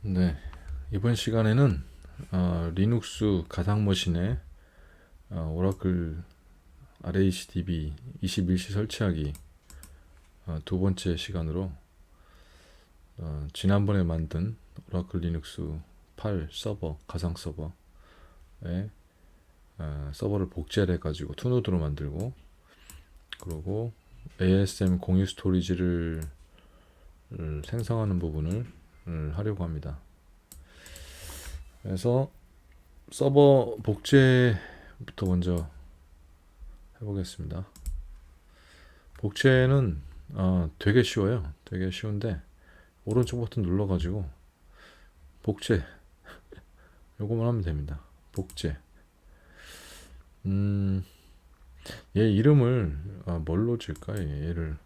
네, 이번 시간에는 리눅스 가상머신에 오라클 RHDB 21시 설치하기 두 번째 시간으로 지난번에 만든 오라클 리눅스 8 서버, 가상 서버에 서버를 복제를 해가지고 투노드로 만들고, 그리고 ASM 공유 스토리지를 생성하는 부분을 하려고 합니다. 그래서 서버 복제부터 먼저 해보겠습니다. 복제는 되게 쉬워요. 되게 쉬운데 오른쪽 버튼 눌러가지고 복제 요거만 하면 됩니다. 복제. 음, 얘 이름을 뭘로 줄까요? 얘를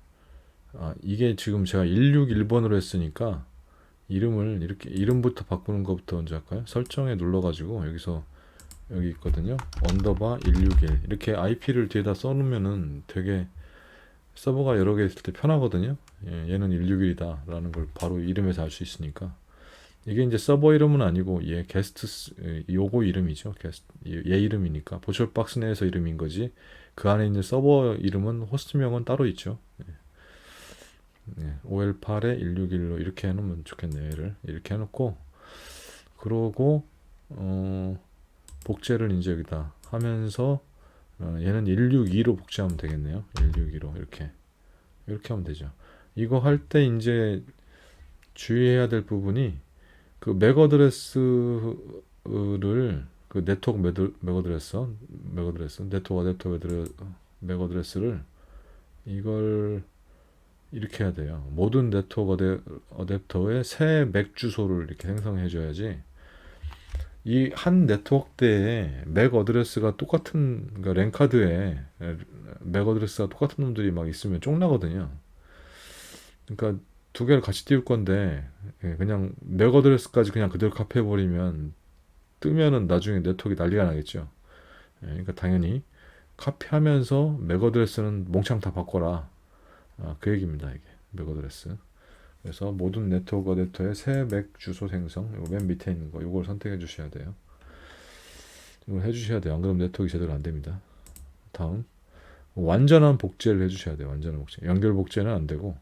이게 지금 제가 161번으로 했으니까 이름을 이렇게 이름부터 바꾸는 것부터 먼저 할까요? 설정에 눌러가지고 여기서 여기 있거든요. 언더바 161 이렇게 IP를 뒤에다 써놓으면은 되게 서버가 여러 개 있을 때 편하거든요. 얘는 161이다 라는 걸 바로 이름에서 알 수 있으니까. 이게 이제 서버 이름은 아니고 얘 게스트 요거 이름이죠. 얘 이름이니까 보철 박스 내에서 이름인 거지. 그 안에 있는 서버 이름은 호스트명은 따로 있죠. OL8에 161로 이렇게 해놓으면 좋겠네요. 얘를 이렇게 해놓고, 그러고 복제를 이제 여기다 하면서 얘는 162로 복제하면 되겠네요. 162로 이렇게 하면 되죠. 이거 할 때 이제 주의해야 될 부분이 그 맥어드레스를 그 네트워크 맥어드레스 맥어드레스를 이걸 이렇게 해야 돼요. 모든 네트워크 어댑터의 새 맥 주소를 이렇게 생성해 줘야지 이 한 네트워크대에 맥 어드레스가 똑같은, 그러니까 랜카드에 맥 어드레스가 똑같은 놈들이 막 있으면 쫑나거든요. 그러니까 두 개를 같이 띄울 건데 그냥 맥 어드레스까지 그냥 그대로 카피해 버리면 뜨면은 나중에 네트워크가 난리가 나겠죠. 그러니까 당연히 카피하면서 맥 어드레스는 몽창 다 바꿔라. 그 얘기입니다. 이게 맥 어드레스. 그래서 모든 네트워크 어댑터의 새 맥 주소 생성, 이거 맨 밑에 있는 거, 이걸 선택해 주셔야 돼요. 이걸 해주셔야 돼요. 안 그러면 네트워크가 제대로 안 됩니다. 다음, 완전한 복제를 해주셔야 돼요. 완전한 복제. 연결 복제는 안 되고,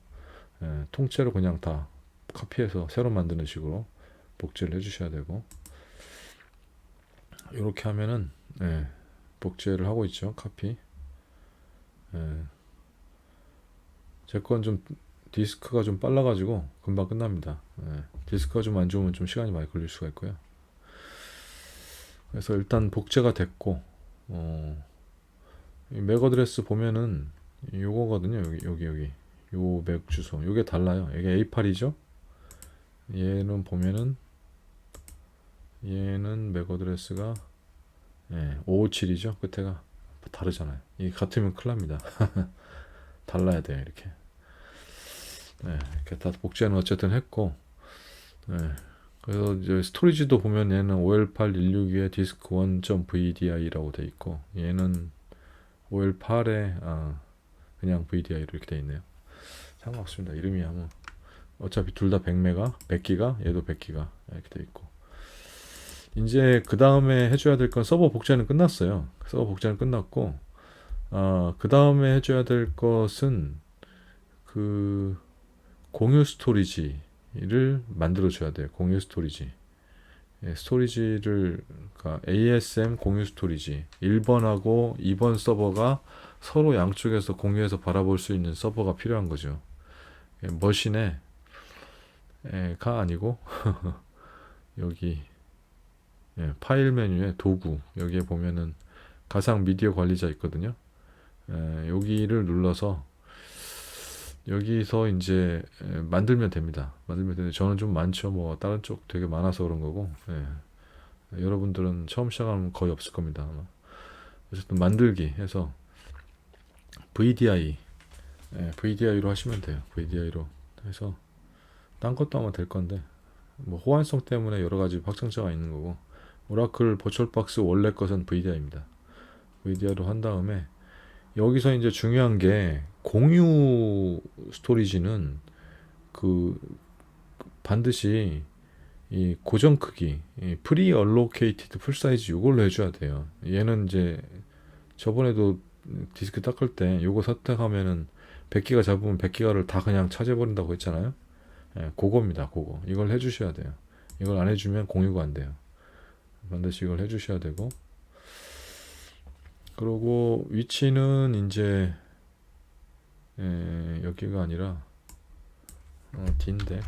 통째로 그냥 다 카피해서 새로 만드는 식으로 복제를 해주셔야 되고, 이렇게 하면은, 복제를 하고 있죠. 카피. 제 건 좀 디스크가 좀 빨라가지고 금방 끝납니다. 디스크가 좀 안 좋으면 좀 시간이 많이 걸릴 수가 있고요. 그래서 일단 복제가 됐고, 맥 어드레스 보면은 요거거든요. 여기 요 맥 주소 요게 달라요. 이게 A8이죠. 얘는 보면은 얘는 맥 어드레스가 557이죠. 끝에가 다르잖아요. 이게 같으면 큰일 납니다. 달라야 돼요. 이렇게 다 복제는 어쨌든 했고, 네. 그래서 이제 스토리지도 보면 얘는 OL8 162에 디스크 1.vdi라고 돼 있고, 얘는 OL8에 그냥 VDI로 이렇게 돼 있네요. 상관없습니다. 이름이 뭐 어차피 둘 다 100메가, 100기가, 얘도 100기가 이렇게 돼 있고. 이제 그 다음에 해줘야 될 건 서버 복제는 끝났어요. 서버 복제는 끝났고, 그 다음에 해줘야 될 것은 그 공유 스토리지를 만들어 줘야 돼요. 공유 스토리지. 스토리지를, 그러니까 ASM 공유 스토리지 1번하고 2번 서버가 서로 양쪽에서 공유해서 바라볼 수 있는 서버가 필요한 거죠. 머신에 가 아니고 여기 파일 메뉴에 도구, 여기에 보면은 가상 미디어 관리자 있거든요. 여기를 눌러서 여기서 이제 만들면 됩니다. 만들면 되는데 저는 좀 많죠. 뭐 다른 쪽 되게 많아서 그런 거고, 여러분들은 처음 시작하면 거의 없을 겁니다. 아마. 어쨌든 만들기 해서 VDI, VDI로 하시면 돼요. VDI로 해서 딴 것도 하면 될 건데, 뭐 호환성 때문에 여러 가지 확장자가 있는 거고, 오라클 버추얼박스 원래 것은 VDI입니다. VDI로 한 다음에 여기서 이제 중요한 게 공유 스토리지는 그 반드시 이 고정 크기, 이 프리 얼로케이티드 풀 사이즈 이걸로 해줘야 돼요. 얘는 이제 저번에도 디스크 닦을 때 요거 선택하면은 100기가 잡으면 100기가를 다 그냥 차지해버린다고 했잖아요. 예, 그겁니다. 그거 이걸 해주셔야 돼요. 이걸 안 해주면 공유가 안 돼요. 반드시 이걸 해주셔야 되고, 그리고 위치는 이제 여기가 아니라 D인데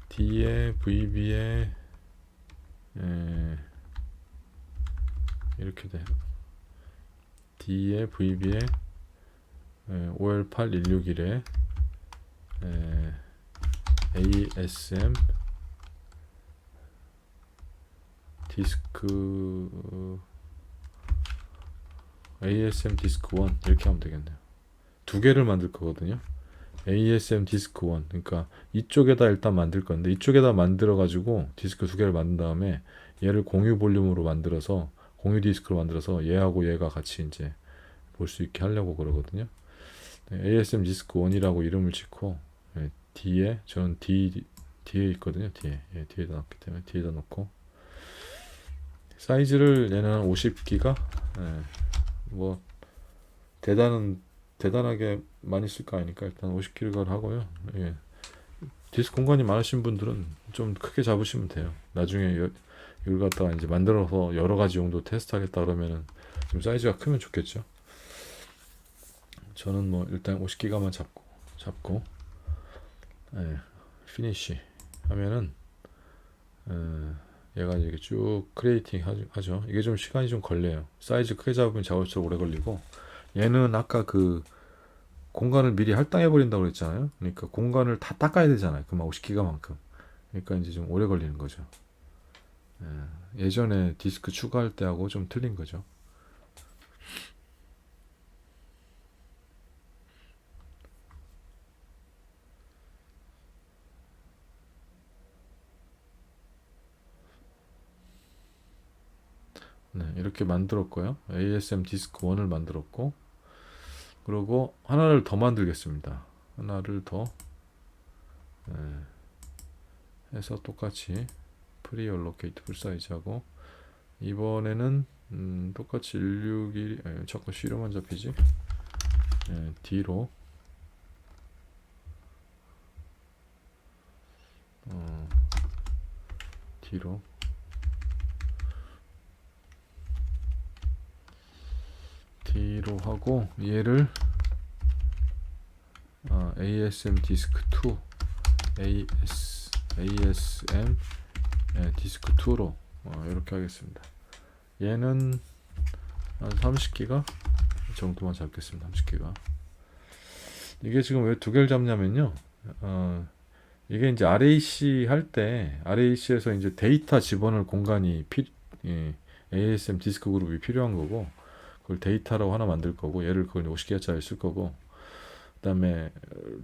D에 VB에 이렇게 돼. D에 VB에 5L8161에 ASM 디스크 ASM 디스크 1 이렇게 하면 되겠네요. 두 개를 만들 거거든요. ASM 디스크 1, 그러니까 이쪽에다 일단 만들 건데, 이쪽에다 만들어 가지고 디스크 두 개를 만든 다음에 얘를 공유 볼륨으로 만들어서, 공유 디스크로 만들어서 얘하고 얘가 같이 이제 볼 수 있게 하려고 그러거든요. ASM 디스크 1이라고 이름을 짓고, D에, 저는 D에 있거든요. D에다 넣기 때문에 D에다 넣고, 사이즈를 얘는 50기가, 뭐 대단하게 많이 쓸 거 아니니까 일단 50기가를 하고요. 예. 디스크 공간이 많으신 분들은 좀 크게 잡으시면 돼요. 나중에 이걸 갖다가 이제 만들어서 여러 가지 용도 테스트하겠다 그러면은 좀 사이즈가 크면 좋겠죠. 저는 뭐 일단 50기가만 잡고 피니시 하면은 얘가 이렇게 쭉 크리에이팅 하죠. 이게 좀 시간이 좀 걸려요. 사이즈 크게 잡으면 작을수록 오래 걸리고, 얘는 아까 그 공간을 미리 할당해 버린다고 그랬잖아요. 그러니까 공간을 다 닦아야 되잖아요. 그만 50기가만큼. 그러니까 이제 좀 오래 걸리는 거죠. 예전에 디스크 추가할 때하고 좀 틀린 거죠. 네, 이렇게 만들었고요. ASM 디스크 1을 만들었고, 그리고 하나를 더 만들겠습니다. 하나를 더 해서 똑같이 프리 얼로케이트 풀 사이즈하고, 이번에는 똑같이 161, 자꾸 C로만 잡히지? D로 D로 D로 하고, 얘를 ASM 디스크 2 ASM 디스크 2로 이렇게 하겠습니다. 얘는 한 30기가 정도만 잡겠습니다. 30기가. 이게 지금 왜 두 개를 잡냐면요. 이게 이제 RAC 할 때, RAC에서 이제 데이터 집어넣을 공간이 ASM 디스크 그룹이 필요한 거고, 그걸 데이터라고 하나 만들 거고, 얘를 그걸 50기가짜리 쓸 거고, 그 다음에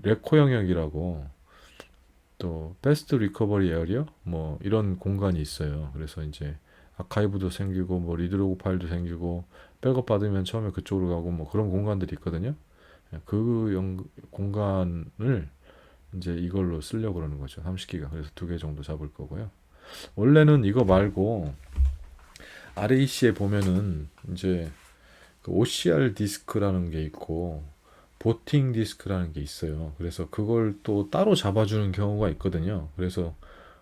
레코 영역이라고, 또 베스트 리커버리 에어리어 뭐 이런 공간이 있어요. 그래서 이제 아카이브도 생기고, 뭐 리드로그 파일도 생기고, 백업 받으면 처음에 그쪽으로 가고, 뭐 그런 공간들이 있거든요. 그 공간을 이제 이걸로 쓰려고 그러는 거죠. 30기가. 그래서 두 개 정도 잡을 거고요. 원래는 이거 말고 RAC에 보면은 이제 그 OCR 디스크라는 게 있고 보팅 디스크라는 게 있어요. 그래서 그걸 또 따로 잡아주는 경우가 있거든요. 그래서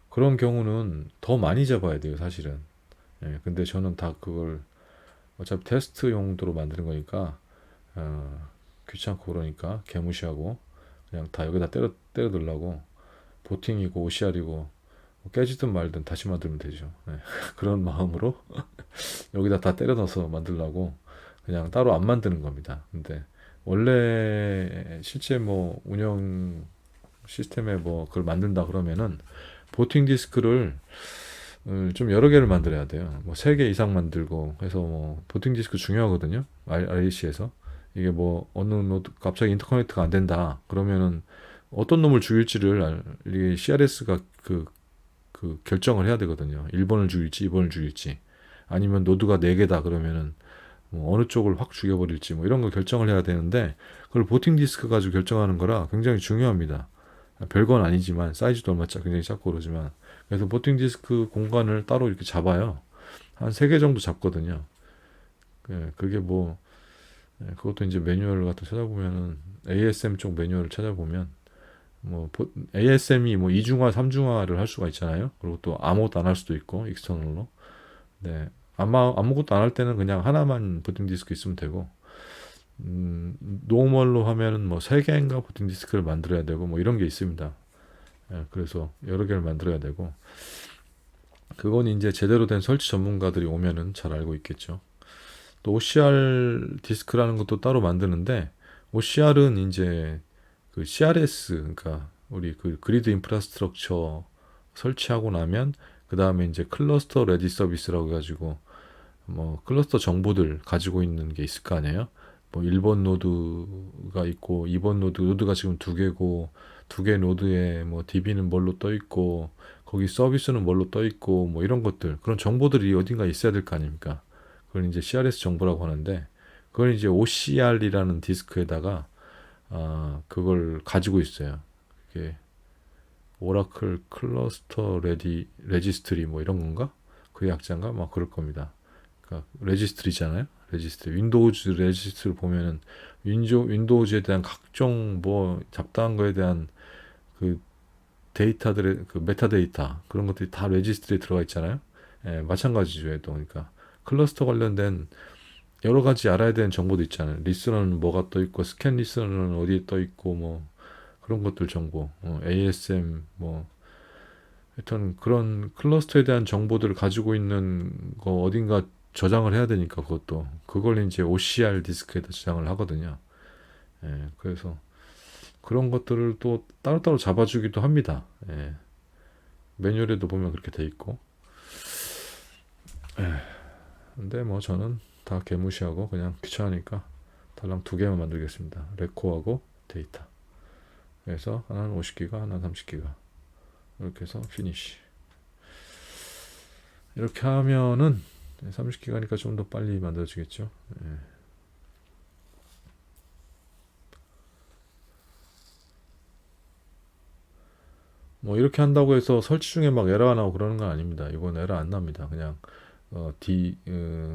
그런 경우는 더 많이 잡아야 돼요, 사실은. 근데 저는 다 그걸 어차피 테스트 용도로 만드는 거니까 귀찮고 그러니까 개무시하고 그냥 다 여기다 때려 넣으려고, 보팅이고 OCR이고 깨지든 말든 다시 만들면 되죠. 그런 마음으로 여기다 다 때려 넣어서 만들려고 그냥 따로 안 만드는 겁니다. 근데 원래 실제 뭐 운영 시스템에 뭐 그걸 만든다 그러면은 보팅 디스크를 좀 여러 개를 만들어야 돼요. 뭐 3개 이상 만들고 해서, 뭐 보팅 디스크 중요하거든요. RAC에서 이게 뭐 어느 노드 갑자기 인터커넥트가 안 된다 그러면은 어떤 놈을 죽일지를 이게 CRS가 그 결정을 해야 되거든요. 1번을 죽일지 2번을 죽일지, 아니면 노드가 4개다 그러면은 뭐 어느 쪽을 확 죽여버릴지 뭐 이런 거 결정을 해야 되는데, 그걸 보팅 디스크 가지고 결정하는 거라 굉장히 중요합니다. 별건 아니지만 사이즈도 얼마 굉장히 작고 그러지만, 그래서 보팅 디스크 공간을 따로 이렇게 잡아요. 한 3개 정도 잡거든요. 그게 뭐 그것도 이제 매뉴얼 같은 거 찾아보면은, ASM 쪽 매뉴얼을 찾아보면 뭐 ASM이 뭐 2중화, 3중화를 할 수가 있잖아요. 그리고 또 아무것도 안 할 수도 있고 익스터널로. 네. 아무것도 안 할 때는 그냥 하나만 부팅 디스크 있으면 되고, 노멀로 하면은 뭐 3개인가 부팅 디스크를 만들어야 되고 뭐 이런 게 있습니다. 그래서 여러 개를 만들어야 되고, 그건 이제 제대로 된 설치 전문가들이 오면은 잘 알고 있겠죠. 또 OCR 디스크라는 것도 따로 만드는데, OCR은 이제 그 CRS, 그러니까 우리 그 그리드 인프라스트럭처 설치하고 나면 그 다음에 이제 클러스터 레디 서비스라고 해가지고 뭐 클러스터 정보들 가지고 있는 게 있을 거 아니에요. 뭐 1번 노드가 있고 2번 노드가 지금 2개고, 2개 노드에 뭐 DB는 뭘로 떠 있고 거기 서비스는 뭘로 떠 있고 뭐 이런 것들, 그런 정보들이 어딘가 있어야 될 거 아닙니까? 그걸 이제 CRS 정보라고 하는데, 그걸 이제 OCR이라는 디스크에다가 그걸 가지고 있어요. 그게 오라클 클러스터 레지스트리 뭐 이런 건가? 그 약자인가? 막 그럴 겁니다. 그러니까 레지스트리잖아요. 레지스트리. 윈도우즈 레지스트리 보면은 윈도우즈에 대한 각종 뭐 잡다한 거에 대한 그 데이터들의 그 메타데이터, 그런 것들이 다 레지스트리에 들어가 있잖아요. 마찬가지죠. 또 그러니까 클러스터 관련된 여러 가지 알아야 되는 정보도 있잖아요. 리스너는 뭐가 떠 있고, 스캔 리스너는 어디에 떠 있고, 뭐 그런 것들 정보, ASM 뭐 하여튼 그런 클러스터에 대한 정보들을 가지고 있는 거 어딘가 저장을 해야 되니까, 그걸 이제 OCR 디스크에다 저장을 하거든요. 그래서 그런 것들을 또 따로따로 잡아주기도 합니다. 매뉴얼에도 보면 그렇게 돼 있고. 근데 뭐 저는 다 개무시하고 그냥 귀찮으니까 달랑 2개만 만들겠습니다. 레코하고 데이터. 그래서 하나는 50기가, 하나는 30기가. 이렇게 해서 피니시. 이렇게 하면은 30기가니까 좀 더 빨리 만들어지겠죠. 뭐 이렇게 한다고 해서 설치 중에 막 에러가 나고 그러는 건 아닙니다. 이건 에러 안 납니다. 그냥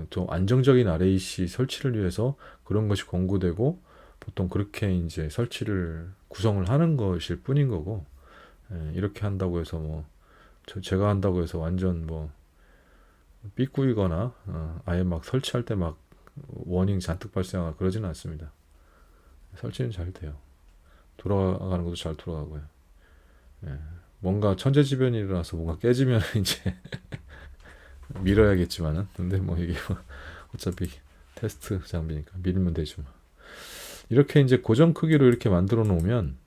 좀 안정적인 RAC 설치를 위해서 그런 것이 권고되고, 보통 그렇게 이제 설치를 구성을 하는 것일 뿐인 거고, 이렇게 한다고 해서 뭐 제가 한다고 해서 완전 뭐 삐꾸이거나 아예 막 설치할 때 막 워닝 잔뜩 발생하거나 그러지는 않습니다. 설치는 잘 돼요. 돌아가는 것도 잘 돌아가고요. 뭔가 천재지변이 일어나서 뭔가 깨지면 이제 밀어야겠지만은, 근데 뭐 이게 어차피 테스트 장비니까 밀면 되죠. 이렇게 이제 고정 크기로 이렇게 만들어 놓으면,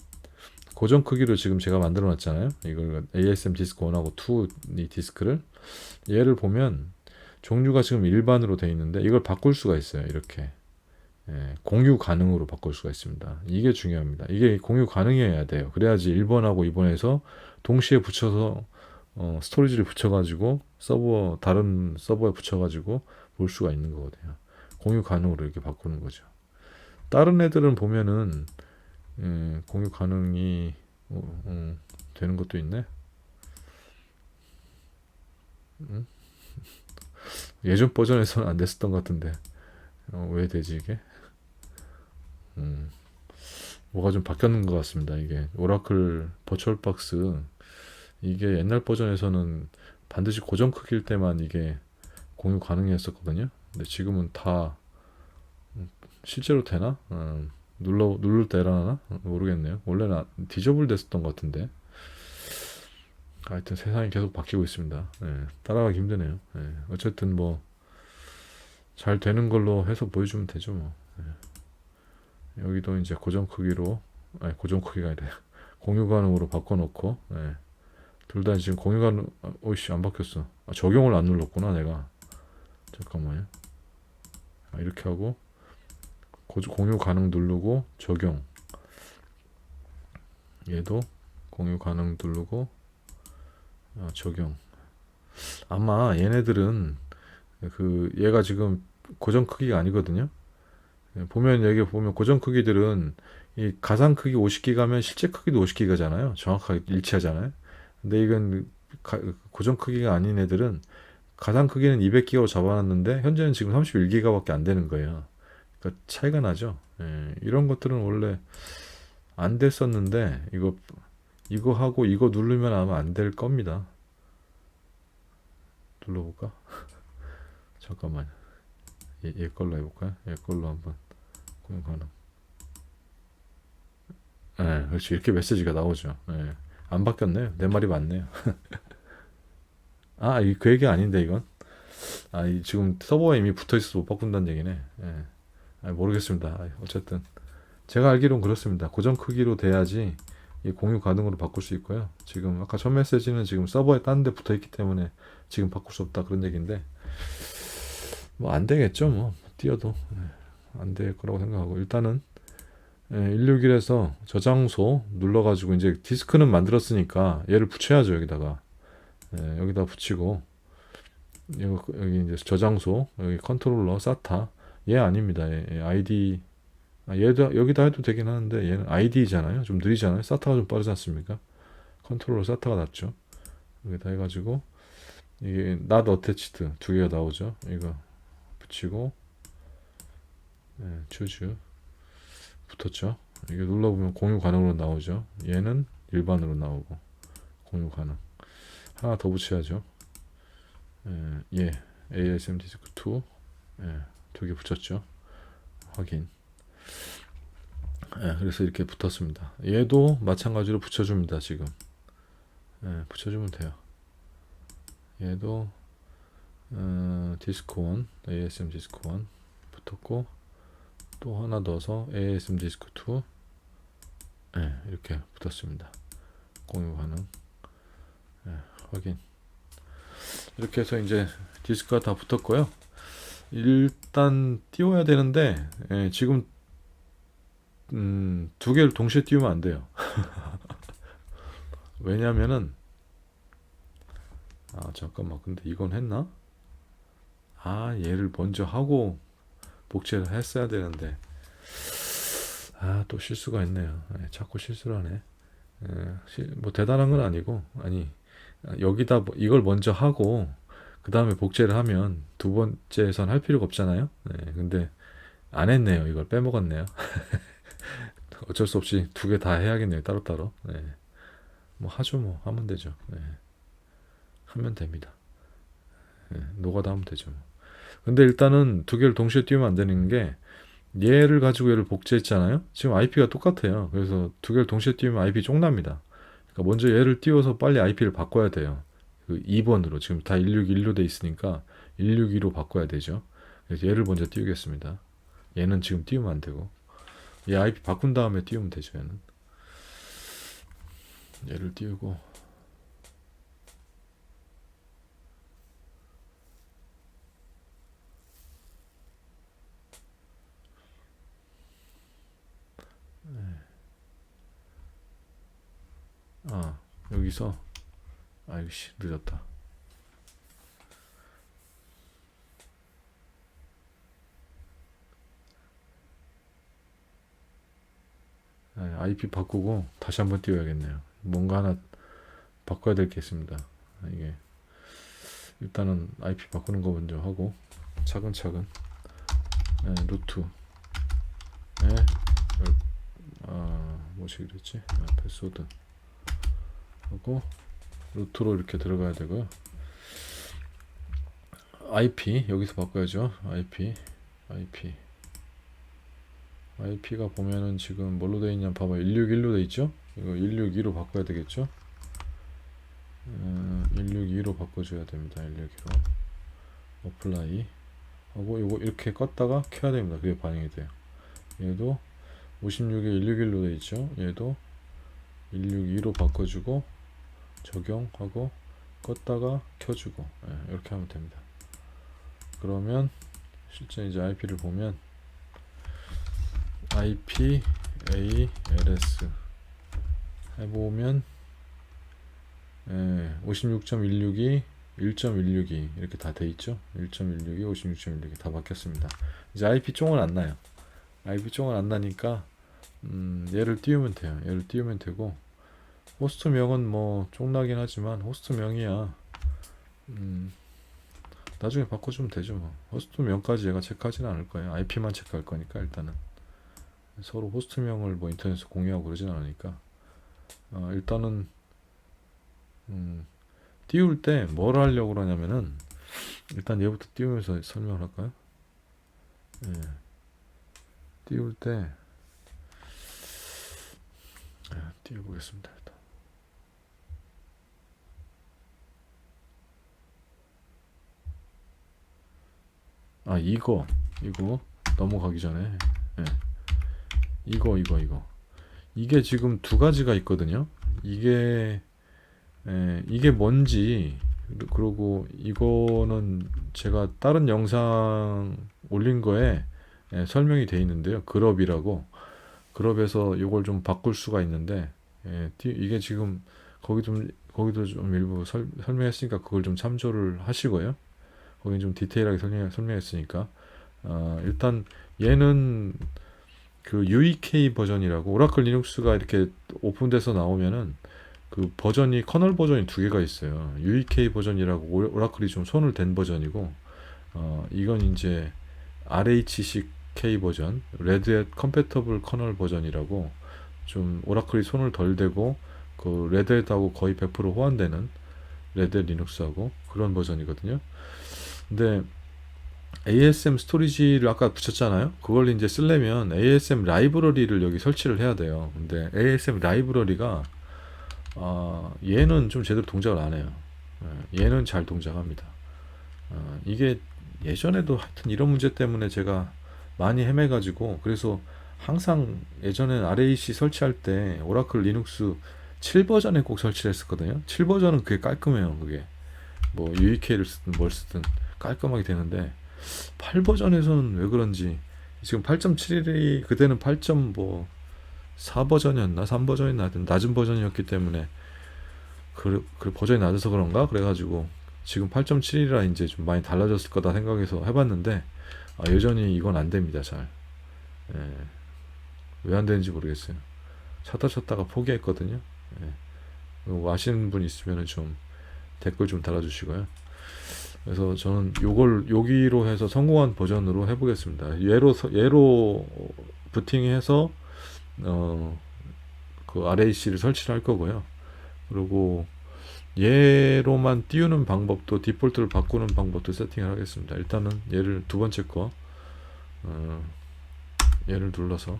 고정 크기로 지금 제가 만들어 놨잖아요. 이걸 ASM 디스크 1하고 2 이 디스크를, 얘를 보면 종류가 지금 일반으로 되어 있는데 이걸 바꿀 수가 있어요. 이렇게 공유 가능으로 바꿀 수가 있습니다. 이게 중요합니다. 이게 공유 가능해야 돼요. 그래야지 1번하고 2번에서 동시에 붙여서 스토리지를 붙여가지고 다른 서버에 붙여가지고 볼 수가 있는 거거든요. 공유 가능으로 이렇게 바꾸는 거죠. 다른 애들은 보면은 공유 가능이 되는 것도 있네. 예전 버전에서는 안 됐었던 것 같은데 왜 되지 이게? 뭐가 좀 바뀌었는 것 같습니다. 이게 오라클 버추얼박스, 이게 옛날 버전에서는 반드시 고정 크기일 때만 이게 공유 가능했었거든요. 근데 지금은 다 실제로 되나? 누를 때 에러나나? 모르겠네요. 원래는 디저블 됐었던 것 같은데. 하여튼 세상이 계속 바뀌고 있습니다. 따라가기 힘드네요. 어쨌든 뭐 잘 되는 걸로 해서 보여주면 되죠. 뭐. 여기도 이제 고정 크기로, 고정 크기가 아니라 공유 가능으로 바꿔놓고, 둘 다 지금 공유 가능, 오이씨 안 바뀌었어. 적용을 안 눌렀구나 내가. 잠깐만요. 이렇게 하고 공유 가능 누르고 적용. 얘도 공유 가능 누르고 적용. 아마 얘네들은 얘가 지금 고정 크기가 아니거든요. 여기 보면 고정 크기들은 이 가상 크기 50기가면 실제 크기도 50기가잖아요. 정확하게 일치하잖아요. 근데 이건 고정 크기가 아닌 애들은 가상 크기는 200기가로 잡아놨는데 현재는 지금 31기가밖에 안 되는 거예요. 그러니까 차이가 나죠. 예, 이런 것들은 원래 안 됐었는데 이거 하고 이거 누르면 아마 안 될 겁니다. 눌러볼까? 잠깐만. 얘 걸로 해볼까요? 얘 걸로 한번 공유 가능. 예, 그렇지. 이렇게 메시지가 나오죠. 예. 안 바뀌었네요. 내 말이 맞네요. 아, 그 얘기 아닌데, 이건. 지금 서버에 이미 붙어 있어서 못 바꾼다는 얘기네. 예. 모르겠습니다. 어쨌든. 제가 알기론 그렇습니다. 고정 크기로 돼야지 이 공유 가능으로 바꿀 수 있고요. 지금 아까 첫 메시지는 지금 서버에 딴 데 붙어 있기 때문에 지금 바꿀 수 없다 그런 얘기인데, 뭐 안 되겠죠. 뭐 띄어도 안 될 거라고 생각하고 일단은 161에서 저장소 눌러가지고 이제 디스크는 만들었으니까 얘를 붙여야죠. 여기다가 여기다 붙이고 여기 이제 저장소 여기 컨트롤러 SATA 얘 아닙니다. 얘 아이디 얘도 여기다 해도 되긴 하는데 얘는 아이디잖아요. 좀 느리잖아요. SATA가 좀 빠르지 않습니까? 컨트롤러 SATA가 낫죠. 여기다 해가지고 이게 not attached 두 개가 나오죠. 이거 붙이고 choose 붙었죠. 이게 눌러보면 공유 가능으로 나오죠. 얘는 일반으로 나오고 공유 가능. 하나 더 붙여야죠. 예, ASM 디스크 2 두 개 붙였죠. 확인. 그래서 이렇게 붙었습니다. 얘도 마찬가지로 붙여줍니다. 지금 붙여주면 돼요. 얘도 디스크 1 ASM 디스크 1 붙었고 또 하나 넣어서 ASM 디스크 2 이렇게 붙었습니다. 공유 가능. 확인. 이렇게 해서 이제 디스크가 다 붙었고요. 일단 띄워야 되는데 지금 두 개를 동시에 띄우면 안 돼요. 왜냐면은 잠깐만, 근데 이건 했나? 얘를 먼저 하고 복제를 했어야 되는데 또 실수가 있네요. 자꾸 실수를 하네. 뭐 대단한 건 아니고 여기다 이걸 먼저 하고 그 다음에 복제를 하면 두 번째선 할 필요가 없잖아요. 근데 안 했네요. 이걸 빼먹었네요. 어쩔 수 없이 두 개 다 해야겠네요. 따로따로. 뭐 하죠. 뭐 하면 되죠. 하면 됩니다. 노가다 하면 되죠. 근데 일단은 두 개를 동시에 띄우면 안 되는 게 얘를 가지고 얘를 복제했잖아요. 지금 IP가 똑같아요. 그래서 두 개를 동시에 띄우면 IP 쫑납니다. 그러니까 먼저 얘를 띄워서 빨리 IP를 바꿔야 돼요. 그 2번으로 지금 다 161로 돼 있으니까 162로 바꿔야 되죠. 그래서 얘를 먼저 띄우겠습니다. 얘는 지금 띄우면 안 되고 얘 IP 바꾼 다음에 띄우면 되죠. 얘를 띄우고 여기서 아이씨 늦었다. IP 바꾸고 다시 한번 띄워야겠네요. 뭔가 하나 바꿔야 될 게 있습니다. 이게 일단은 IP 바꾸는 거 먼저 하고 차근차근 루트 뭐지 그랬지? 패스워드 하고 루트로 이렇게 들어가야 되고요. IP 여기서 바꿔야죠. IP가 보면은 지금 뭘로 되어 있냐 봐봐. 161로 되어 있죠. 이거 162로 바꿔야 되겠죠. 162로 바꿔줘야 됩니다. 162로 어플라이 하고 이거 이렇게 껐다가 켜야 됩니다. 그게 반영이 돼요. 얘도 56에 161로 되어 있죠. 얘도 162로 바꿔주고 적용하고 껐다가 켜주고 이렇게 하면 됩니다. 그러면 실제 이제 IP를 보면 IP ALS 해보면 56.162 1.162 이렇게 다 돼 있죠. 1.162 56.162 다 바뀌었습니다. 이제 IP 쫑은 안 나요. IP 쫑은 안 나니까 얘를 띄우면 돼요. 얘를 띄우면 되고, 호스트명은 뭐 쫑나긴 하지만 호스트명이야. 나중에 바꿔주면 되죠. 뭐. 호스트명까지 얘가 체크하지는 않을 거예요. IP만 체크할 거니까 일단은. 서로 호스트명을 뭐 인터넷에 공유하고 그러진 않으니까. 일단은 띄울 때 뭘 하려고 그러냐면은, 일단 얘부터 띄우면서 설명을 할까요? 예. 띄울 때 띄워보겠습니다. 일단. 이거 넘어가기 전에, 예. 이거 이게 지금 두 가지가 있거든요. 이게 뭔지, 그리고 이거는 제가 다른 영상 올린 거에 설명이 돼 있는데요. 그룹에서 이걸 좀 바꿀 수가 있는데, 이게 지금 거기도 좀 일부 설명했으니까 그걸 좀 참조를 하시고요. 거긴 좀 디테일하게 설명했으니까. 일단 얘는 그 UEK 버전이라고, 오라클 리눅스가 이렇게 오픈돼서 나오면은 그 버전이, 커널 버전이 두 개가 있어요. UEK 버전이라고 오라클이 좀 손을 댄 버전이고, 이건 이제 RHC K 버전, 레드햇 컴패터블 커널 버전이라고, 좀 오라클이 손을 덜 대고 그 레드햇하고 거의 100% 호환되는, 레드햇 리눅스하고 그런 버전이거든요. 근데 ASM 스토리지를 아까 붙였잖아요. 그걸 이제 쓰려면 ASM 라이브러리를 여기 설치를 해야 돼요. 근데 ASM 라이브러리가, 얘는 좀 제대로 동작을 안 해요. 얘는 잘 동작합니다. 이게 예전에도 하여튼 이런 문제 때문에 제가 많이 헤매가지고, 그래서 항상 예전엔 RAC 설치할 때 오라클 리눅스 7 버전에 꼭 설치를 했었거든요. 7 버전은 그게 깔끔해요. 그게 뭐 UEK를 쓰든 뭘 쓰든 깔끔하게 되는데, 8 버전에서는 왜 그런지, 지금 8.7이 그때는 8.4 버전이었나 3 버전이나 하여튼 낮은 버전이었기 때문에, 그 버전이 낮아서 그런가 그래가지고 지금 8.7이라 이제 좀 많이 달라졌을 거다 생각해서 해봤는데, 여전히 이건 안 됩니다. 잘. 왜 안 되는지 모르겠어요. 찾다가 포기했거든요. 뭐 아시는 분 있으면 좀 댓글 좀 달아주시고요. 그래서 저는 요걸 여기로 해서 성공한 버전으로 해보겠습니다. 얘로 부팅해서 그 RAC를 설치를 할 거고요. 그리고 얘로만 띄우는 방법도, 디폴트를 바꾸는 방법도 세팅을 하겠습니다. 일단은 얘를 두 번째 거, 얘를 눌러서,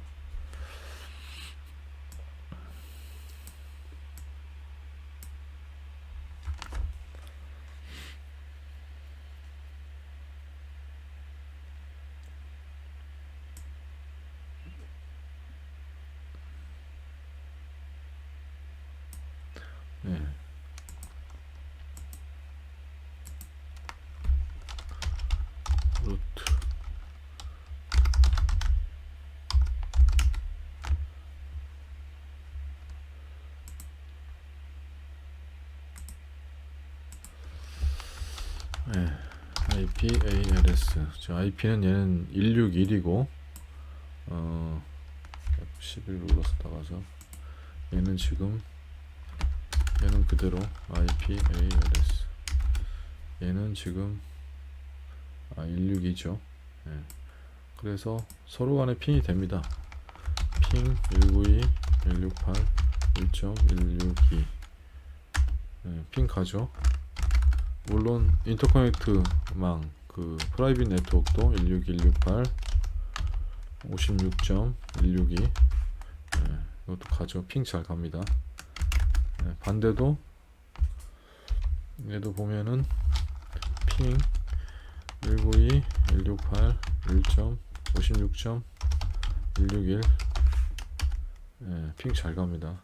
예, 루트, 예, IPALS. IP는 얘는 161이고, 11 눌러서 나가서, 얘는 그대로 IPALS. 얘는 지금 162죠. 예. 그래서 서로 간에 핑이 됩니다. 핑 192, 168, 1.162. 핑 가죠. 물론 인터커넥트망 그 프라이빗 네트워크도 16168, 56.162. 이것도 가죠. 핑 잘 갑니다. 반대도 얘도 보면은 핑 192, 168, 1.56.161. 핑 잘 갑니다.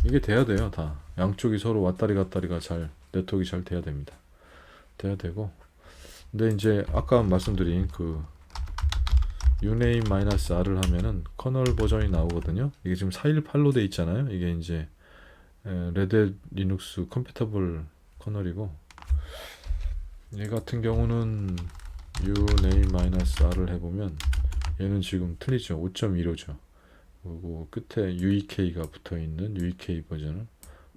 이게 돼야 돼요. 다 양쪽이 서로 왔다리 갔다리가 잘, 네트워크가 잘 돼야 됩니다. 돼야 되고, 근데 이제 아까 말씀드린 그 uname-r을 하면은 커널 버전이 나오거든요. 이게 지금 4.18로 돼 있잖아요. 이게 이제 레드 리눅스 컴패터블 커널이고, 얘 같은 경우는 uname-r을 해보면 얘는 지금 틀리죠. 5.15죠. 그리고 끝에 UEK가 붙어 있는 UEK 버전은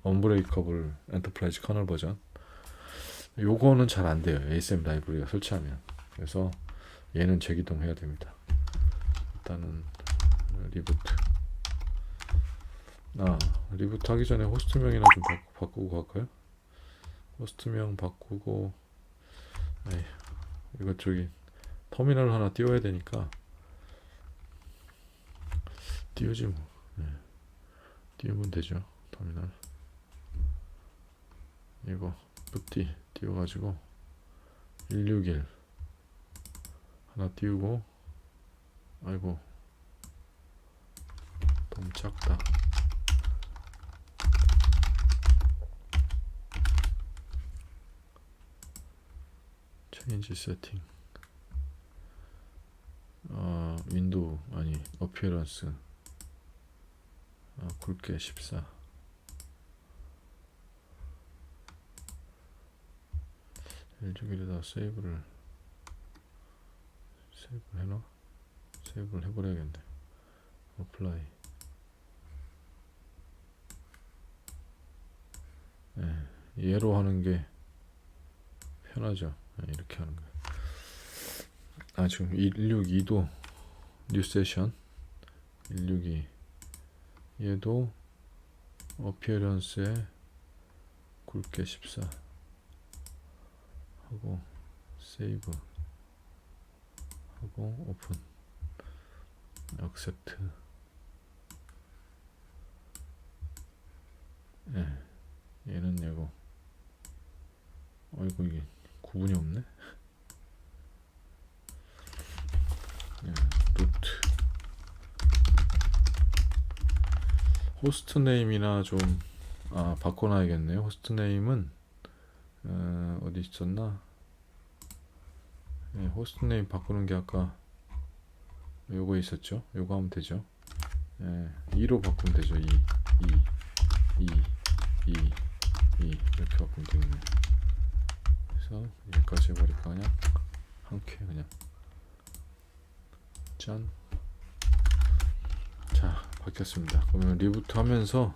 언브레이커블 엔터프라이즈 커널 버전. 요거는 잘 안 돼요. ASM 라이브러리가 설치하면. 그래서 얘는 재기동해야 됩니다. 일단은 리부트. 리부트 하기 전에 호스트명이나 좀 바꾸고 갈까요? 호스트명 바꾸고, 이거 저기 터미널 하나 띄워야 되니까 띄우지 뭐. 띄우면 되죠. 터미널 이거 부티 띄워가지고 161 하나 띄우고, 아이고 너무 작다. 체인지 세팅, 윈도우 아니 어피어런스, 굵게 14. L6일에다 세이브를 해놔? 세이브를 해버려야겠네. 어플라이. 얘로 하는 게 편하죠. 이렇게 하는 거. 지금 162도 뉴 세션 162 얘도 어피어런스에 굵게 14 하고 세이브 하고 오픈 액셉트. 얘는 얘고. 어이구 이게 구분이 없네. 루트 호스트 네임이나 좀 바꿔놔야겠네요. 호스트 네임은 어디 있었나? 호스트 네임 바꾸는 게 아까 요거 있었죠. 요거 하면 되죠. 2로 바꾸면 되죠. 2 이렇게 바꾸면 되겠네. 그래서 여기까지 해버릴까. 그냥 한큐 그냥 짠. 자, 바뀌었습니다. 그러면 리부트 하면서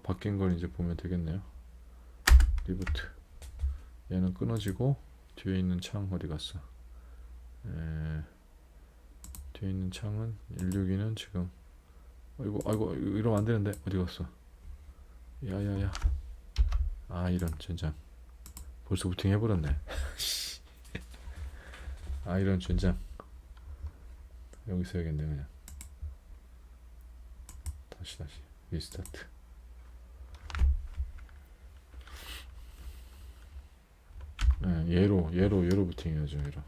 바뀐 걸 이제 보면 되겠네요. 리부트. 얘는 끊어지고 뒤에 있는 창 어디 갔어? 뒤에 있는 창은 162는 지금 아이고 이러면 안 되는데 어디 갔어? 야야야. 이런 젠장. 벌써 부팅 해버렸네. 이런 젠장. 여기 써야겠네. 그냥 다시 리스타트. 얘로 부팅 해야죠. 얘로.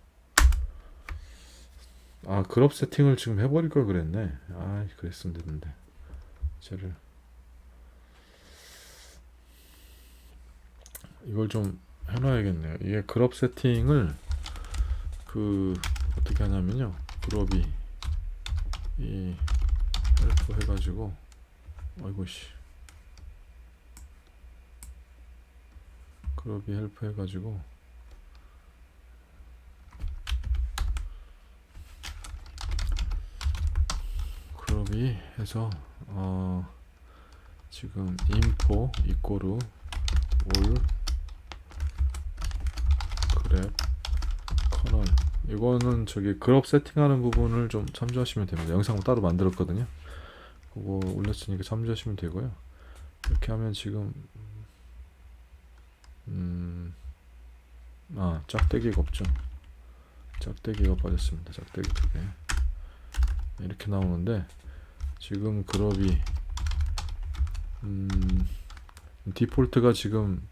그룹 세팅을 지금 해버릴 걸 그랬네. 그랬으면 됐는데. 쟤를 이걸 좀 해놔야겠네요. 이게 그룹 세팅을 어떻게 하냐면요. 그룹이 이 헬프 해가지고 아이고씨 그룹이 헬프 해가지고 그룹이 해서 지금 info 이꼬르 올 그랩 커널. 이거는 저기 그룹 세팅하는 부분을 좀 참조하시면 됩니다. 영상 따로 만들었거든요. 그거 올렸으니까 참조하시면 되고요. 이렇게 하면 지금 짝대기가 없죠. 짝대기가 빠졌습니다. 짝대기 2개 이렇게 나오는데, 지금 그룹이 디폴트가 지금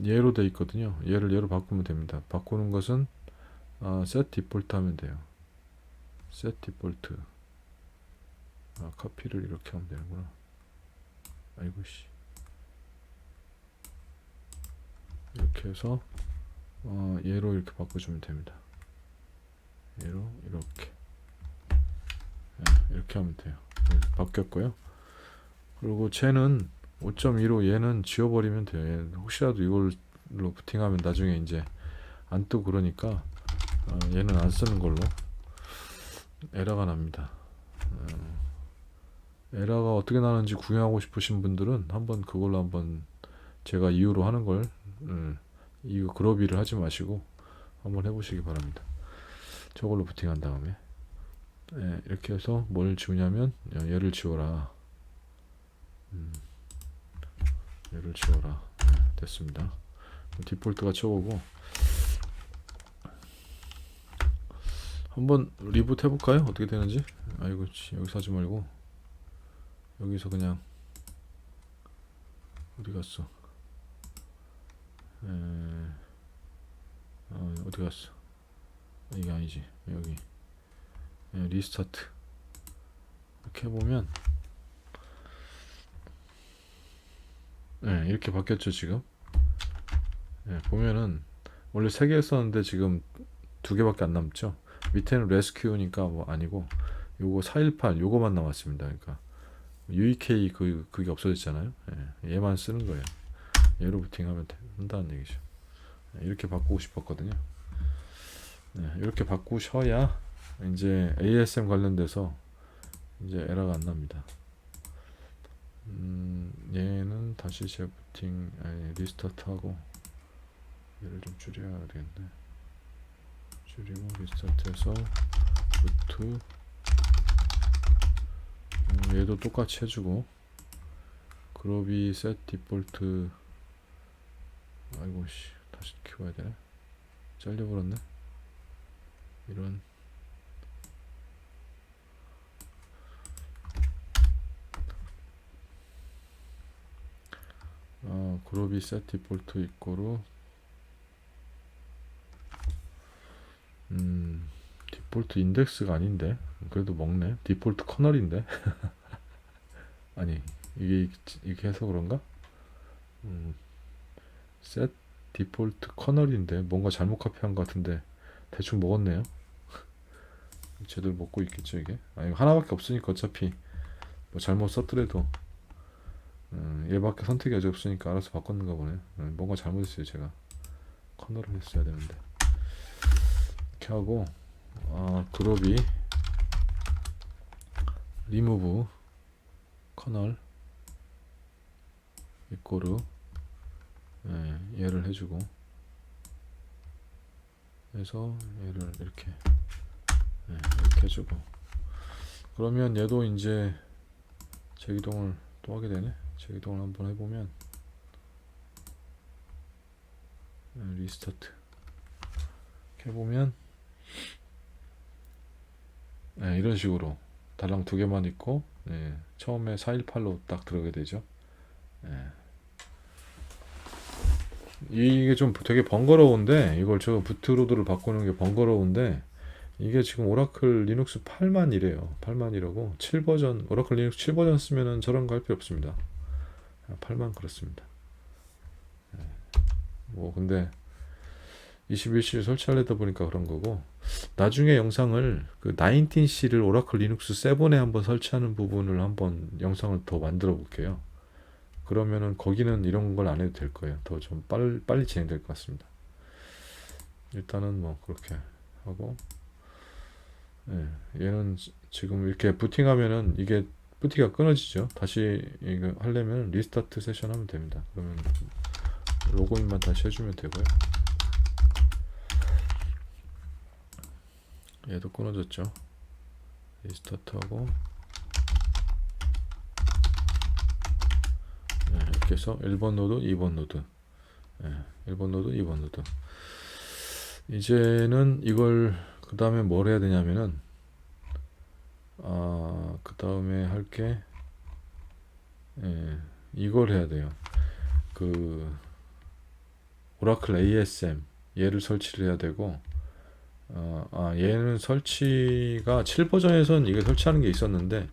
얘로 돼 있거든요. 얘로 바꾸면 됩니다. 바꾸는 것은 set 디폴트 하면 돼요. set 디폴트. 카피를 이렇게 하면 되는구나. 아이고씨. 이렇게 해서 얘로 이렇게 바꿔주면 됩니다. 얘로 이렇게 이렇게 하면 돼요. 바뀌었고요. 그리고 쟤는 5.15 얘는 지워버리면 돼요. 얘는 혹시라도 이걸로 부팅하면 나중에 이제 안 뜨고 그러니까 얘는 안 쓰는 걸로. 에러가 납니다. 에러가 어떻게 나는지 구경하고 싶으신 분들은 한번 그걸로 한번 제가 이유로 하는 걸 이거 그로비를 하지 마시고 한번 해보시기 바랍니다. 저걸로 부팅한 다음에 이렇게 해서 뭘 지우냐면 얘를 지워라. 얘를 지워라. 됐습니다. 디폴트가 저거고 한번 리부트 해볼까요? 어떻게 되는지. 아이고 여기서 하지 말고 여기서 그냥 어디 갔어? 어디 갔어? 이게 아니지. 여기 리스타트 이렇게 해보면 이렇게 바뀌었죠 지금. 보면은 원래 3개 했었는데 지금 2개밖에 안 남죠. 밑에는 레스큐니까 뭐 아니고 요거 418 요거만 남았습니다. 그러니까 UEK 그게 없어졌잖아요. 얘만 쓰는 거예요. 얘로 부팅하면 한다는 얘기죠. 이렇게 바꾸고 싶었거든요. 이렇게 바꾸셔야 이제 ASM 관련돼서 이제 에러가 안 납니다. 얘는 다시 재부팅 리스타트하고 얘를 좀 줄여야 되겠네. 줄이고 리스타트해서 루트 얘도 똑같이 해주고 그로비 셋 디폴트 아이고 씨 다시 키워야 되네. 잘려버렸네. 이런 그로비 셋 디폴트 이꼬로 디폴트 인덱스가 아닌데 그래도 먹네. 디폴트 커널인데 아니 이게 이렇게 해서 그런가? 셋 디폴트 커널인데 뭔가 잘못 카피한 것 같은데 대충 먹었네요. 제대로 먹고 있겠죠 이게. 이거 하나밖에 없으니까 어차피 뭐 잘못 썼더라도 얘밖에 선택이 아직 없으니까 알아서 바꿨는가 보네. 뭔가 잘못했어요 제가. 커널을 했어야 되는데. 이렇게 하고 그룹이 리무브 커널 이꼬르 얘를 해주고 해서 얘를 이렇게 해주고 그러면 얘도 이제 재기동을 또 하게 되네. 재기동을 한번 해보면 리스타트 이렇게 해보면 이런 식으로 달랑 2개만 있고 처음에 418로 딱 들어가게 되죠. 이게 좀 되게 번거로운데 이걸 저 부트로드를 바꾸는 게 번거로운데 이게 지금 오라클 리눅스 8만이래요. 8만이라고 7버전 오라클 리눅스 7버전 쓰면은 저런 거 할 필요 없습니다. 8만 그렇습니다. 뭐 근데 21C를 설치하려다 보니까 그런 거고 나중에 영상을 그 19C를 오라클 리눅스 7에 한번 설치하는 부분을 한번 영상을 더 만들어 볼게요. 그러면은 거기는 이런 걸 안 해도 될 거예요. 더 좀 빨리 진행될 것 같습니다. 일단은 뭐 그렇게 하고 얘는 지금 이렇게 부팅하면은 이게 부팅가 끊어지죠. 다시 이거 하려면 리스타트 세션 하면 됩니다. 그러면 로그인만 다시 해주면 되고요. 얘도 끊어졌죠. 리스타트하고 이렇게 해서 1번 노드, 2번 노드 1번 노드, 2번 노드 이제는 이걸 그 다음에 뭘 해야 되냐면은 그 다음에 할게 이걸 해야 돼요. 그 오라클 ASM 얘를 설치를 해야 되고 얘는 설치가 7버전에선 이게 설치하는 게 있었는데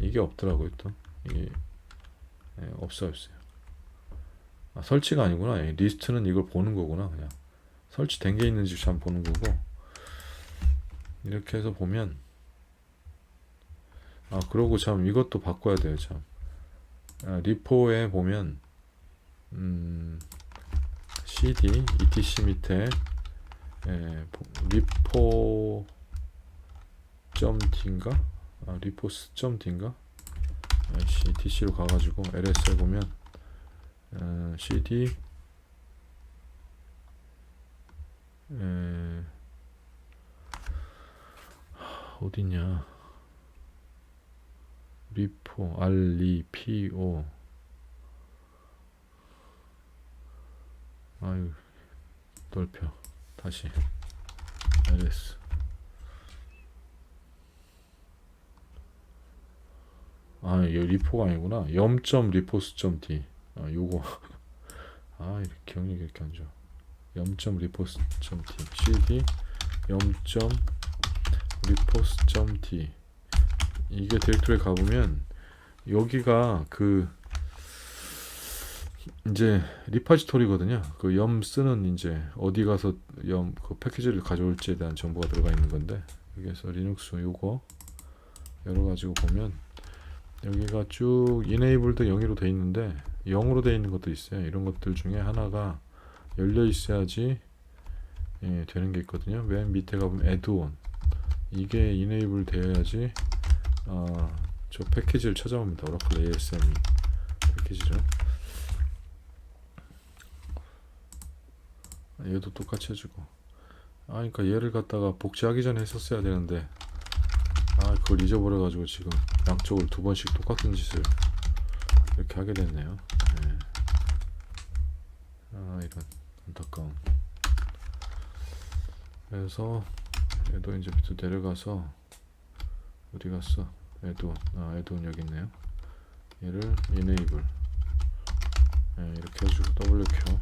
이게 없더라고요. 또 이게 없어요. 설치가 아니구나. 리스트는 이걸 보는 거구나. 그냥 설치된 게 있는지 참 보는 거고 이렇게 해서 보면 그러고 참 이것도 바꿔야 돼요. 참 리포에 보면 cd etc 밑에 리포 리포스.d인가? 리포스.d인가? ctc로 가가지고 ls 해보면 cd 어디냐, 리포 rpo 아유 넓혀 다시 ls 이거 리포가 아니구나. 염.리포스.d 요거 이렇게 기억력이 이렇게 안 좋아. 염.리포스.d cd 염.리포스.d 이게 디렉토리에 가보면 여기가 이제 리파지토리거든요. 그 염 쓰는 이제 어디 가서 그 패키지를 가져올지에 대한 정보가 들어가 있는 건데, 여기에서 리눅스 요거 열어가지고 보면 여기가 쭉 enabled도 0으로 돼 있는데 0으로 돼 있는 것도 있어요. 이런 것들 중에 하나가 열려 있어야지 되는 게 있거든요. 맨 밑에 가보면 add-on, 이게 enable 되어야지 저 패키지를 찾아옵니다. 오라클 ASM 패키지를. 얘도 똑같이 해주고. 그러니까 얘를 갖다가 복제하기 전에 했었어야 되는데 그걸 잊어버려가지고 지금 양쪽을 두 번씩 똑같은 짓을 이렇게 하게 됐네요. 이런 안타까움. 그래서 얘도 이제 밑으로 내려가서 어디 갔어? add-on 여기 있네요. 얘를 enable 이렇게 해주고 wq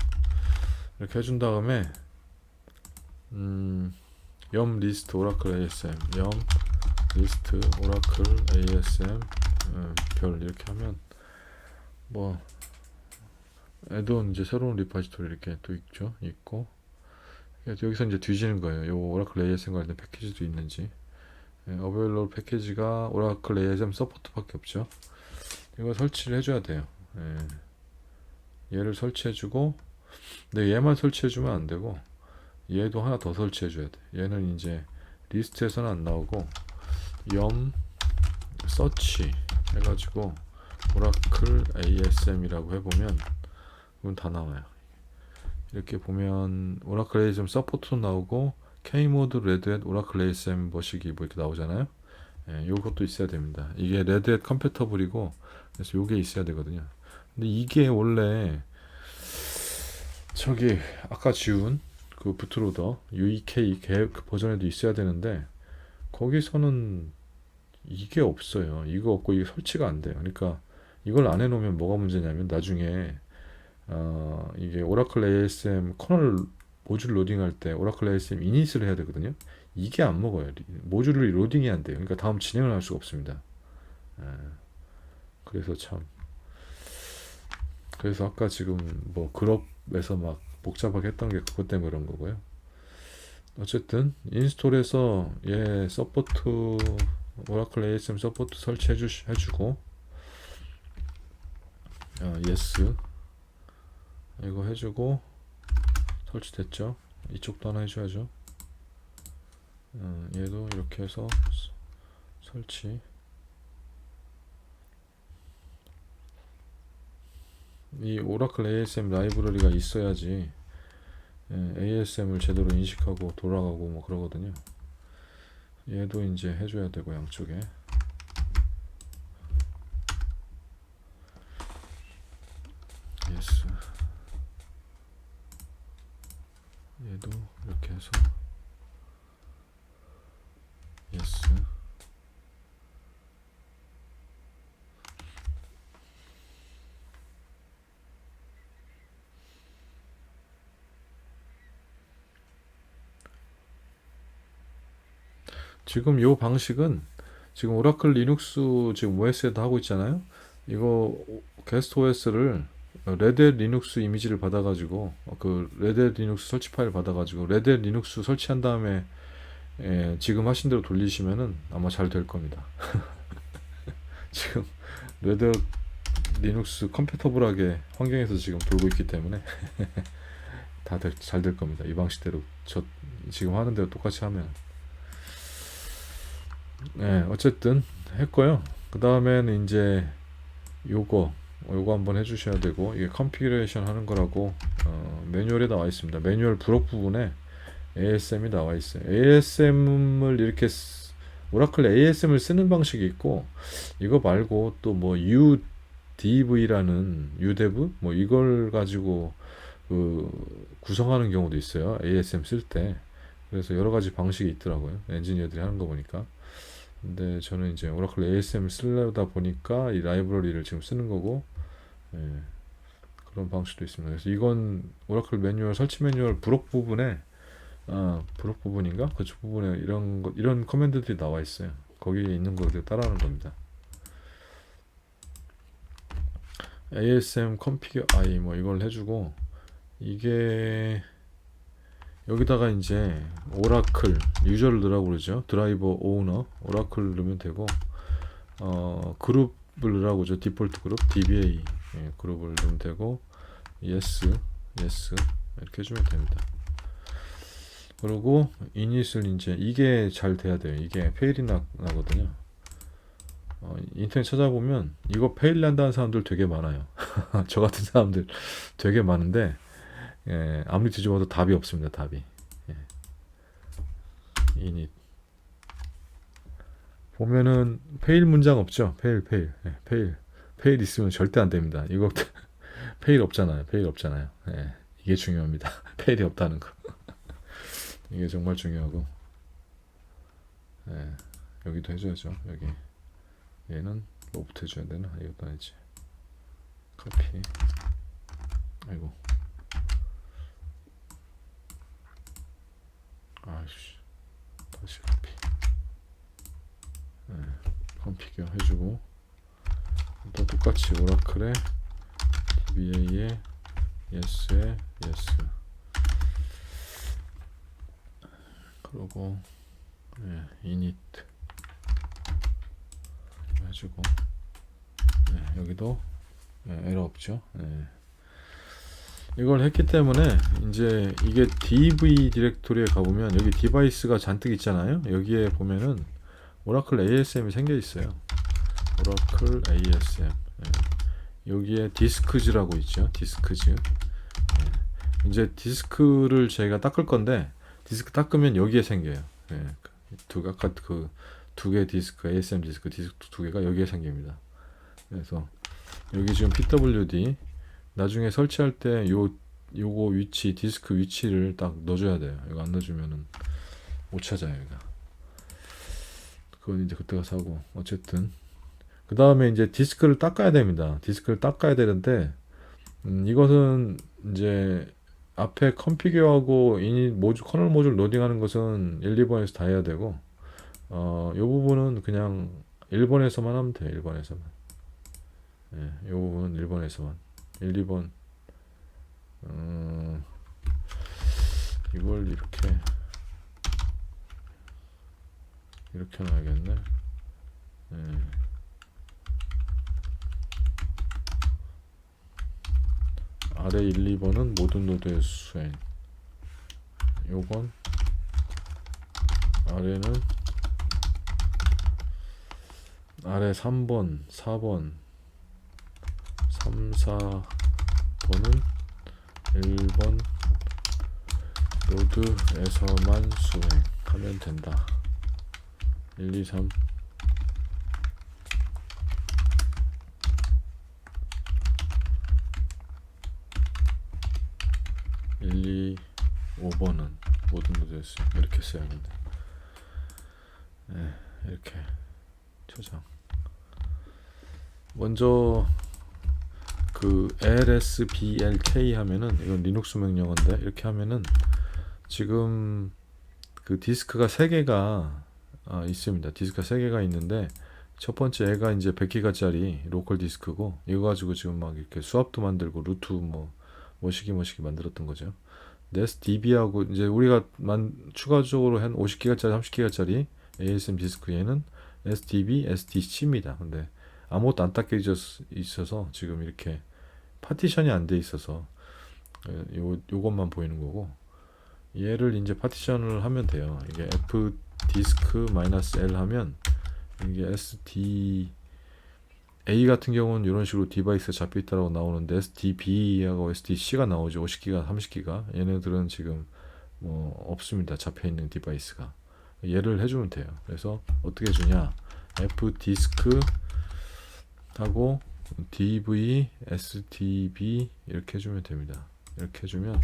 이렇게 해준 다음에 염 리스트 오라클 ASM 염 리스트 오라클 ASM 별 이렇게 하면 뭐 add-on 이제 새로운 리파지토리 이렇게 또 있고 여기서 이제 뒤지는 거예요. 요 오라클 ASM 관련된 패키지도 있는지. 어베일러블 패키지가 오라클 ASM 서포트밖에 없죠. 이거 설치를 해줘야 돼요. 얘를 설치해주고, 근데 얘만 설치해주면 안 되고 얘도 하나 더 설치해줘야 돼. 얘는 이제 리스트에서는 안 나오고 염 서치 해가지고 오라클 ASM이라고 해보면 이건 다 나와요. 이렇게 보면 오라클 ASM 서포트도 나오고 K모드 레드햇 오라클 ASM 버시기 뭐 이렇게 나오잖아요. 요것도 있어야 됩니다. 이게 레드햇 컴패터블이고 그래서 요게 있어야 되거든요. 근데 이게 원래 저기 아까 지운 그 부트로더 UEK 그 버전에도 있어야 되는데 거기서는 이게 없어요. 이거 없고 이게 설치가 안 돼요. 그러니까 이걸 안 해놓으면 뭐가 문제냐면 나중에 이게 오라클 ASM 커널 모듈 로딩할 때 오라클 ASM 이닛을 해야 되거든요. 이게 안 먹어요. 모듈이 로딩이 안 돼요. 그러니까 다음 진행을 할 수가 없습니다. 그래서 그래서 아까 지금 뭐 그룹에서 막 복잡하게 했던 게 그것 때문에 그런 거고요. 어쨌든 인스톨에서 얘 서포트 오라클 ASM 서포트 설치해주고 yes 이거 해주고 설치됐죠. 이쪽도 하나 해줘야죠. 얘도 이렇게 해서 설치. 이 오라클 ASM 라이브러리가 있어야지 ASM을 제대로 인식하고 돌아가고 뭐 그러거든요. 얘도 이제 해줘야 되고 양쪽에. yes. 얘도 이렇게 해서 yes. 지금 요 방식은 지금 오라클 리눅스 지금 OS에도 하고 있잖아요. 이거 게스트 OS를 레드햇 리눅스 이미지를 받아가지고 그 레드햇 리눅스 설치 파일 받아가지고 레드햇 리눅스 설치한 다음에 지금 하신 대로 돌리시면은 아마 잘 될 겁니다. 지금 레드햇 리눅스 컴패터블하게 환경에서 지금 돌고 있기 때문에 다 잘 될 겁니다. 이 방식대로 저 지금 하는 대로 똑같이 하면. 네, 어쨌든 했고요. 그 다음에는 이제 요거 한번 해주셔야 되고, 이게 컨피그레이션 하는 거라고 매뉴얼에 나와 있습니다. 매뉴얼 부록 부분에 ASM이 나와 있어요. ASM을 이렇게 오라클 ASM을 쓰는 방식이 있고, 이거 말고 또 뭐 UDV라는 UDEV 뭐 이걸 가지고 그 구성하는 경우도 있어요. ASM 쓸 때. 그래서 여러 가지 방식이 있더라고요. 엔지니어들이 하는 거 보니까. 근데 저는 이제 오라클 ASM 쓰려다 보니까 이 라이브러리를 지금 쓰는 거고, 예, 그런 방식도 있습니다. 그래서 이건 오라클 매뉴얼 설치 매뉴얼 부록 부분에 부록 부분인가? 그쪽 부분에 이런 커맨드들이 나와 있어요. 거기에 있는 거 그대로 따라하는 겁니다. ASM config i 뭐 이걸 해주고, 이게 여기다가 이제 오라클 유저를 넣으라고 그러죠. 드라이버 오너 오라클 넣으면 되고, 그룹을 넣으라고 죠. 디폴트 그룹 DBA 그룹을 넣으면 되고, yes 이렇게 해주면 됩니다. 그리고 이닛을 이제 이게 잘 돼야 돼요. 이게 페일이 나거든요. 인터넷 찾아보면 이거 페일 난다는 사람들 되게 많아요. 저 같은 사람들 되게 많은데, 예, 아무리 뒤집어도 답이 없습니다. 답이. 예. 이닛 보면은 페일 문장 없죠. 페일. 예, 페일 있으면 절대 안 됩니다. 이거 페일 없잖아요. 예, 이게 중요합니다. 페일이 없다는 거. 이게 정말 중요하고, 예, 여기도 해줘야죠. 여기 얘는 뭐부터 해줘야 되나? 이것도 아니지. 커피. 아이고. 아이씨. 다시 커피. 네, 컴피겨 해주고, 또 똑같이 오라클에 DBA에 yes에 yes. 그리고 init 해주고, 여기도 에러 없죠. 이걸 했기 때문에 이제 이게 DV 디렉토리에 가보면 여기 디바이스가 잔뜩 있잖아요. 여기에 보면은 오라클 ASM이 생겨 있어요. 오라클 ASM. 여기에 디스크즈라고 있죠. 디스크즈. 이제 디스크를 저희가 닦을 건데, 디스크 닦으면 여기에 생겨요. 아까 그 두 개 디스크, ASM 디스크 두 개가 여기에 생깁니다. 그래서 여기 지금 PWD 나중에 설치할 때 요거 위치, 디스크 위치를 딱 넣어줘야 돼요. 이거 안 넣어주면은 못 찾아요. 여기가. 그건 이제 그때 가서 하고, 어쨌든 그 다음에 이제 디스크를 닦아야 됩니다. 디스크를 닦아야 되는데, 이것은 이제 앞에 컨피규어하고 이닛 모듈, 커널 모듈 로딩하는 것은 1, 2번에서 다 해야 되고, 이 부분은 그냥 1번에서만 하면 돼요. 1번에서만. 이 부분은 1번에서만. 1, 2번. 이걸 이렇게 놔야겠네. 아래 1, 2번은 모든 노드의 수행. 요건 아래는 아래 3번, 4번, 3, 4번은 1번 노드에서만 수행하면 된다. 1, 2, 3 1, 2, 5번은 모든 노드에서 이렇게 써야겠네. 이렇게 저장. 먼저 그 lsblk 하면은, 이건 리눅스 명령어인데, 이렇게 하면은 지금 그 디스크가 3개가 있습니다. 디스크가 3개가 있는데, 첫 번째 애가 이제 100기가짜리 로컬 디스크고, 이거 가지고 지금 막 이렇게 수압도 만들고 루트 뭐시기 만들었던 거죠. NESDB하고 이제 우리가 추가적으로 한 50기가짜리 30기가짜리 ASM 디스크, 얘는 SDB, SDC입니다. 근데 아무것도 안 닦여 있어서 지금 이렇게 파티션이 안 돼 있어서 요것만 보이는 거고, 얘를 이제 파티션을 하면 돼요. 이게 F 디스크 -L 하면 이게 A 같은 경우는 이런 식으로 디바이스에 잡혀 있다고 나오는데 SDB하고 SDC가 나오죠. 50기가, 30기가. 얘네들은 지금 뭐 없습니다. 잡혀 있는 디바이스가. 얘를 해주면 돼요. 그래서 어떻게 해주냐? F디스크 하고 DV, SDB 이렇게 해주면 됩니다. 이렇게 해주면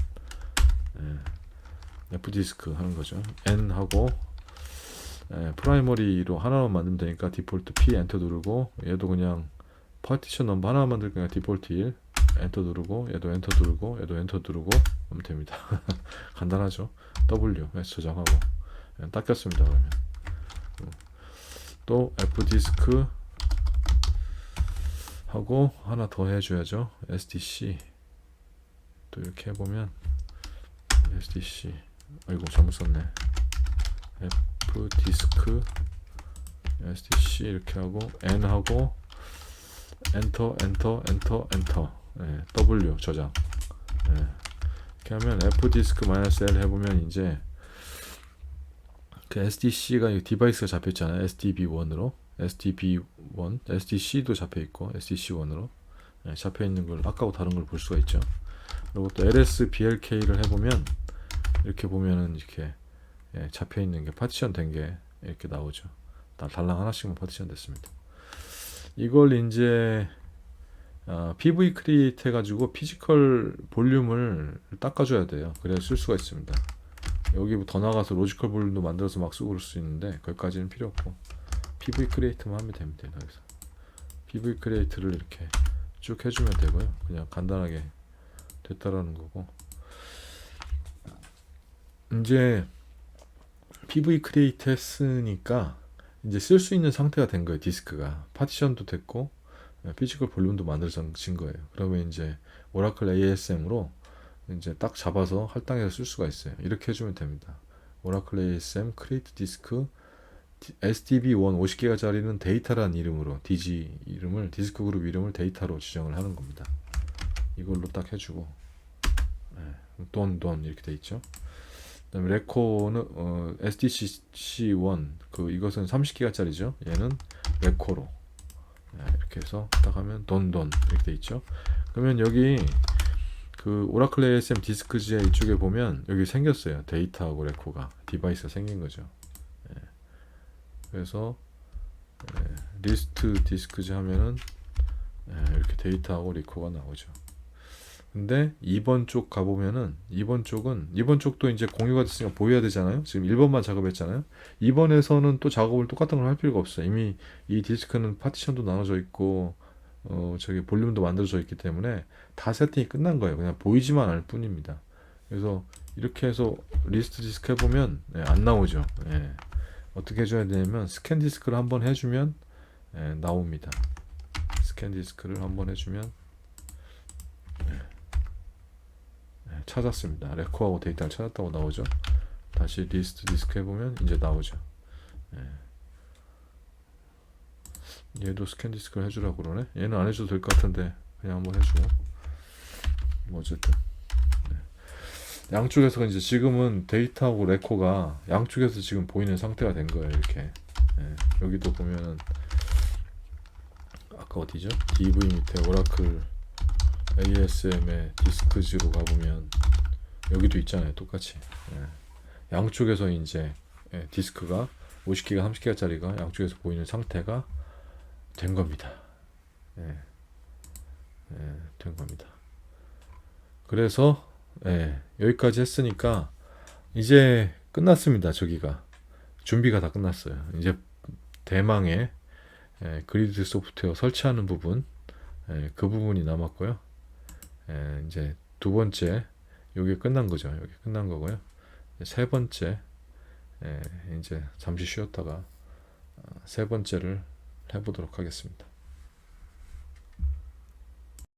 F디스크 하는 거죠. N 하고 프라이머리로 하나만 만들면 되니까 디폴트 P 엔터 누르고 얘도 그냥 파티션 넘버 하나만 만들니까 디폴트 1 엔터 누르고 얘도 엔터 누르고 얘도 엔터 누르고 하면 됩니다. 간단하죠. W 해서 저장하고 닦였습니다. 그러면 또 F디스크 하고 하나 더 해줘야죠. SDC 또 이렇게 해보면 SDC 아이고 잘못 썼네. F디스크 SDC 이렇게 하고 N 하고 엔터 W 저장 이렇게 하면 F디스크 -L 해보면 이제 그 SDC가 디바이스가 잡혀있잖아요. SDB1으로 SDB1, SDC도 잡혀있고 SDC1으로 잡혀있는 걸 아까하고 다른 걸 볼 수가 있죠. 그리고 또 LSBLK를 해보면 이렇게 보면은 이렇게 잡혀있는 게 파티션 된 게 이렇게 나오죠. 달랑 하나씩만 파티션 됐습니다. 이걸 이제 PV 크리에이트 해가지고 피지컬 볼륨을 닦아줘야 돼요. 그래야 쓸 수가 있습니다. 여기 더 나가서 로지컬 볼륨도 만들어서 막 쓰고 그럴 수 있는데 거기까지는 필요 없고 PV 크리에이트만 하면 됩니다. 여기서 PV 크리에이트를 이렇게 쭉 해주면 되고요. 그냥 간단하게 됐다라는 거고 이제 PV 크리에이트 했으니까 이제 쓸 수 있는 상태가 된 거예요. 디스크가 파티션도 됐고 피지컬 볼륨도 만들어진 거예요. 그러면 이제 오라클 ASM으로 이제 딱 잡아서 할당해서 쓸 수가 있어요. 이렇게 해주면 됩니다. 오라클 ASM 크리에이트 디스크 SDB1 50기가짜리는 데이터라는 이름으로 DG 이름을 디스크 그룹 이름을 데이터로 지정을 하는 겁니다. 이걸로 딱 해주고 돈 이렇게 돼 있죠. 그다음에 레코는 SDC1 이것은 30기가짜리죠. 얘는 레코로 이렇게 해서 딱 하면 돈 이렇게 돼 있죠. 그러면 여기 그 오라클 ASM 디스크지에 이쪽에 보면 여기 생겼어요. 데이터하고 레코가 디바이스가 생긴 거죠. 그래서 리스트 디스크지 하면은 이렇게 데이터하고 레코가 나오죠. 근데 2번 쪽 가보면은 2번 쪽도 이제 공유가 됐으니까 보여야 되잖아요. 지금 1번만 작업했잖아요. 2번에서는 또 작업을 똑같은 걸 할 필요가 없어요. 이미 이 디스크는 파티션도 나눠져 있고 저기 볼륨도 만들어져 있기 때문에 다 세팅이 끝난 거예요. 그냥 보이지만 않을 뿐입니다. 그래서 이렇게 해서 리스트 디스크 해보면 안 나오죠. 어떻게 해줘야 되냐면 스캔 디스크를 한번 해주면 나옵니다. 스캔 디스크를 한번 해주면 찾았습니다. 레코하고 데이터를 찾았다고 나오죠. 다시 리스트 디스크 해보면 이제 나오죠. 얘도 스캔 디스크를 해주라고 그러네. 얘는 안 해줘도 될 것 같은데 그냥 한번 해주고 뭐 어쨌든 양쪽에서 이제 지금은 데이터하고 레코가 양쪽에서 지금 보이는 상태가 된 거예요. 이렇게 여기도 보면은 아까 어디죠? DV 밑에 오라클 ASM의 디스크지로 가보면 여기도 있잖아요. 똑같이 양쪽에서 이제 디스크가 50기가 30기가짜리가 양쪽에서 보이는 상태가 된 겁니다. 된 겁니다. 그래서 여기까지 했으니까 이제 끝났습니다. 저기가 준비가 다 끝났어요. 이제 대망의 그리드 소프트웨어 설치하는 부분 그 부분이 남았고요. 이제 두 번째 여기 끝난 거죠. 여기 끝난 거고요. 세 번째 이제 잠시 쉬었다가 세 번째를 해보도록 하겠습니다.